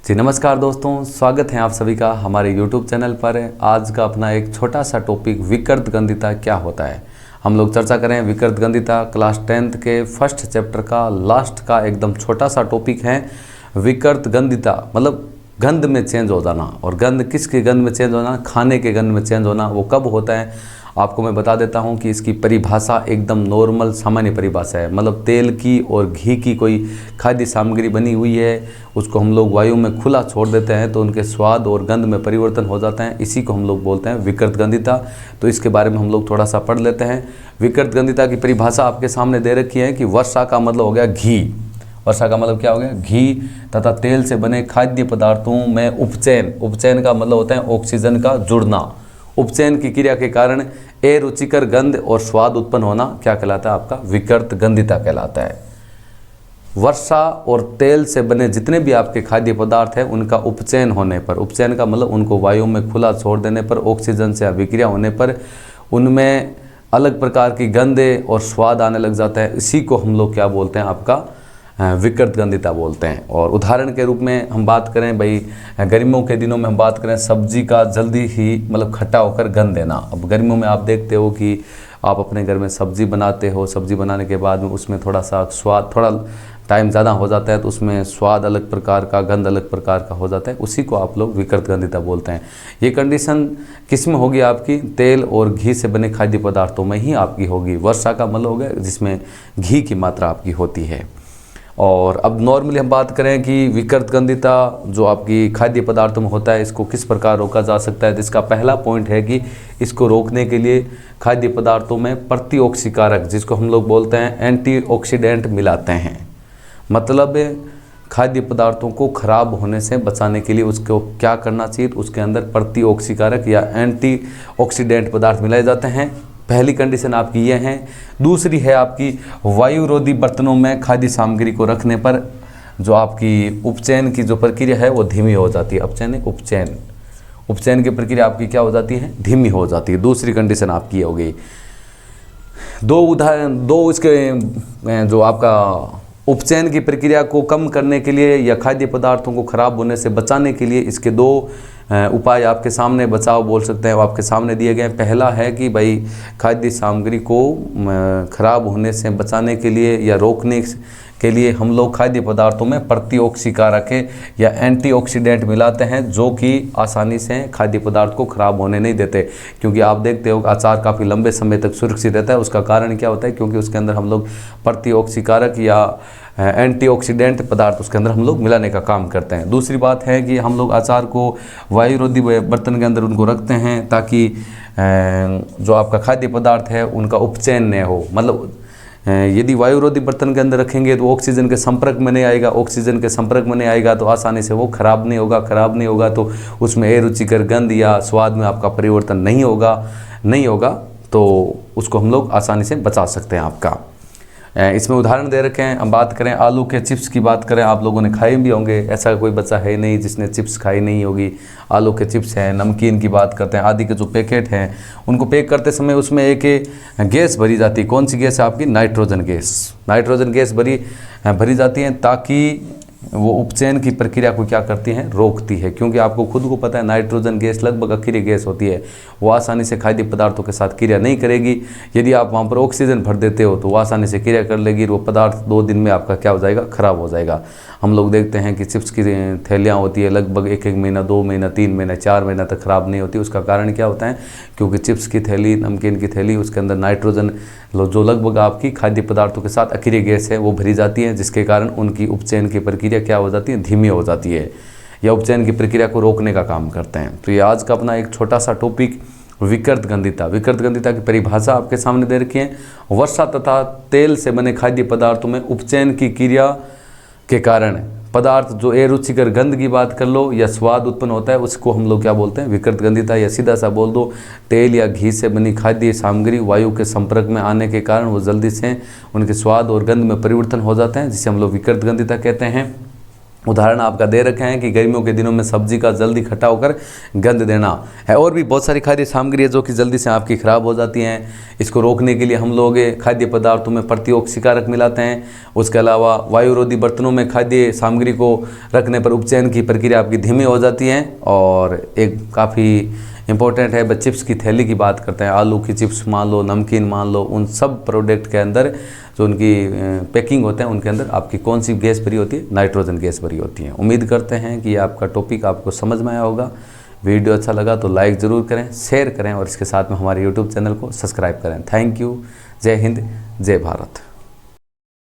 जी नमस्कार दोस्तों, स्वागत है आप सभी का हमारे YouTube चैनल पर। आज का अपना एक छोटा सा टॉपिक विकृत गंधिता क्या होता है हम लोग चर्चा करें। विकृत गंधिता क्लास 10th के फर्स्ट चैप्टर का लास्ट का एकदम छोटा सा टॉपिक है। विकृत गंधिता मतलब गंध में चेंज हो जाना। और गंध किसके गंध में चेंज होना? खाने के गंध में चेंज होना। वो कब होता है आपको मैं बता देता हूँ कि इसकी परिभाषा एकदम नॉर्मल सामान्य परिभाषा है। मतलब तेल की और घी की कोई खाद्य सामग्री बनी हुई है, उसको हम लोग वायु में खुला छोड़ देते हैं तो उनके स्वाद और गंध में परिवर्तन हो जाता है। इसी को हम लोग बोलते हैं विकृत गंधिता। तो इसके बारे में हम लोग थोड़ा सा पढ़ लेते हैं। विकृत गंधिता की परिभाषा आपके सामने दे रखी है कि वर्षा का मतलब हो गया घी। वर्षा का मतलब क्या हो गया? घी तथा तेल से बने खाद्य पदार्थों में उपचयन। उपचयन का मतलब होता है ऑक्सीजन का जुड़ना। उपचयन की क्रिया के कारण अरुचिकर गंध और स्वाद उत्पन्न होना क्या कहलाता है? आपका विकृत गंधिता कहलाता है। वर्षा और तेल से बने जितने भी आपके खाद्य पदार्थ हैं उनका उपचयन होने पर, उपचयन का मतलब उनको वायु में खुला छोड़ देने पर, ऑक्सीजन से अभिक्रिया होने पर उनमें अलग प्रकार की गंध और स्वाद आने लग जाता है। इसी को हम लोग क्या बोलते हैं? आपका विकृत गंधिता बोलते हैं। और उदाहरण के रूप में हम बात करें भाई, गर्मियों के दिनों में हम बात करें सब्जी का जल्दी ही मतलब खट्टा होकर गंध देना। अब गर्मियों में आप देखते हो कि आप अपने घर में सब्जी बनाते हो, सब्जी बनाने के बाद में उसमें थोड़ा सा स्वाद, थोड़ा टाइम ज़्यादा हो जाता है तो उसमें स्वाद अलग प्रकार का, गंध अलग प्रकार का हो जाता है। उसी को आप लोग विकृत गंधिता बोलते हैं। ये कंडीशन किस में होगी? आपकी तेल और घी से बने खाद्य पदार्थों में ही आपकी होगी। वर्षा का मतलब हो गया जिसमें घी की मात्रा आपकी होती है। और अब नॉर्मली हम बात करें कि विकृत गंधिता जो आपकी खाद्य पदार्थों में होता है इसको किस प्रकार रोका जा सकता है। जिसका पहला पॉइंट है कि इसको रोकने के लिए खाद्य पदार्थों में प्रतिऑक्सीकारक, जिसको हम लोग बोलते हैं एंटीऑक्सीडेंट, मिलाते हैं। मतलब खाद्य पदार्थों को खराब होने से बचाने के लिए उसको क्या करना चाहिए? उसके अंदर प्रतिऑक्सीकारक या एंटीऑक्सीडेंट पदार्थ मिलाए जाते हैं। पहली कंडीशन आपकी ये है। दूसरी है आपकी वायुरोधी बर्तनों में खाद्य सामग्री को रखने पर जो आपकी उपचयन की जो प्रक्रिया है वो धीमी हो जाती है। उपचयन की प्रक्रिया आपकी क्या हो जाती है? धीमी हो जाती है। दूसरी कंडीशन आपकी ये हो गई। दो इसके जो आपका उपचयन की प्रक्रिया को कम करने के लिए या खाद्य पदार्थों को खराब होने से बचाने के लिए इसके दो उपाय आपके सामने, बचाव बोल सकते हैं, वो आपके सामने दिए गए हैं। पहला है कि भाई खाद्य सामग्री को खराब होने से बचाने के लिए या रोकने के लिए हम लोग खाद्य पदार्थों में प्रतिऑक्सीकारक या एंटीऑक्सीडेंट मिलाते हैं जो कि आसानी से खाद्य पदार्थ को खराब होने नहीं देते। क्योंकि आप देखते हो अचार काफ़ी लंबे समय तक सुरक्षित रहता है। उसका कारण क्या होता है? क्योंकि उसके अंदर हम लोग प्रतिऑक्सीकारक या एंटीऑक्सीडेंट पदार्थ उसके अंदर हम लोग मिलाने का काम करते हैं। दूसरी बात है कि हम लोग अचार को वायुरोधी बर्तन के अंदर उनको रखते हैं ताकि जो आपका खाद्य पदार्थ है उनका उपचयन न हो। मतलब यदि वायुरोधी बर्तन के अंदर रखेंगे तो ऑक्सीजन के संपर्क में नहीं आएगा। ऑक्सीजन के संपर्क में नहीं आएगा तो आसानी से वो खराब नहीं होगा तो उसमें अरुचिकर गंध या स्वाद में आपका परिवर्तन नहीं होगा तो उसको हम लोग आसानी से बचा सकते हैं आपका। इसमें उदाहरण दे रखे हैं। हम बात करें आलू के चिप्स की बात करें, आप लोगों ने खाए भी होंगे, ऐसा कोई बच्चा है नहीं जिसने चिप्स खाई नहीं होगी। आलू के चिप्स हैं, नमकीन की बात करते हैं, आदि के जो पैकेट हैं उनको पैक करते समय उसमें एक गैस भरी जाती है। कौन सी गैस है आपकी? नाइट्रोजन गैस भरी जाती है ताकि वो उपचयन की प्रक्रिया को क्या करती हैं? रोकती है। क्योंकि आपको खुद को पता है नाइट्रोजन गैस लगभग अकेली गैस होती है, वो आसानी से खाद्य पदार्थों के साथ क्रिया नहीं करेगी। यदि आप वहाँ पर ऑक्सीजन भर देते हो तो वो आसानी से क्रिया कर लेगी। वो पदार्थ 2 दिन में आपका क्या हो जाएगा? खराब हो जाएगा। हम लोग देखते हैं कि चिप्स की थैलियाँ होती है लगभग 1 महीना, 2 महीना, 3 महीना, 4 महीना तक खराब नहीं होती। उसका कारण क्या होता है? क्योंकि चिप्स की थैली, नमकीन की थैली, उसके अंदर नाइट्रोजन जो लगभग आपकी खाद्य पदार्थों के साथ अक्रिय गैस है वो भरी जाती है, जिसके कारण उनकी उपचयन की प्रक्रिया क्या हो जाती है? धीमी हो जाती है या उपचयन की प्रक्रिया को रोकने का काम करते हैं। तो ये आज का अपना एक छोटा सा टॉपिक विकृत गंधिता की परिभाषा आपके सामने दे रखी है। वर्षा तथा तेल से बने खाद्य पदार्थों में उपचयन की क्रिया के कारण पदार्थ जो अरुचिकर गंध की बात कर लो या स्वाद उत्पन्न होता है उसको हम लोग क्या बोलते हैं? विकृत गंधिता। या सीधा सा बोल दो, तेल या घी से बनी खाद्य सामग्री वायु के संपर्क में आने के कारण वो जल्दी से उनके स्वाद और गंध में परिवर्तन हो जाते हैं, जिसे हम लोग विकृत गंधिता कहते हैं। उदाहरण आपका दे रखे हैं कि गर्मियों के दिनों में सब्जी का जल्दी खट्टा होकर गंध देना है। और भी बहुत सारी खाद्य सामग्री है जो कि जल्दी से आपकी ख़राब हो जाती हैं। इसको रोकने के लिए हम लोग खाद्य पदार्थों में प्रतिऑक्सीकारक मिलाते हैं। उसके अलावा वायुरोधी बर्तनों में खाद्य सामग्री को रखने पर उपचयन की प्रक्रिया आपकी धीमी हो जाती है। और एक काफ़ी इंपॉर्टेंट है, चिप्स की थैली की बात करते हैं, आलू की चिप्स मान लो, नमकीन मान लो, उन सब प्रोडक्ट के अंदर जो उनकी पैकिंग होते हैं उनके अंदर आपकी कौन सी गैस भरी होती है? नाइट्रोजन गैस भरी होती है। उम्मीद करते हैं कि आपका टॉपिक आपको समझ में आया होगा। वीडियो अच्छा लगा तो लाइक ज़रूर करें, शेयर करें और इसके साथ में हमारे यूट्यूब चैनल को सब्सक्राइब करें। Thank you. जय हिंद, जय भारत।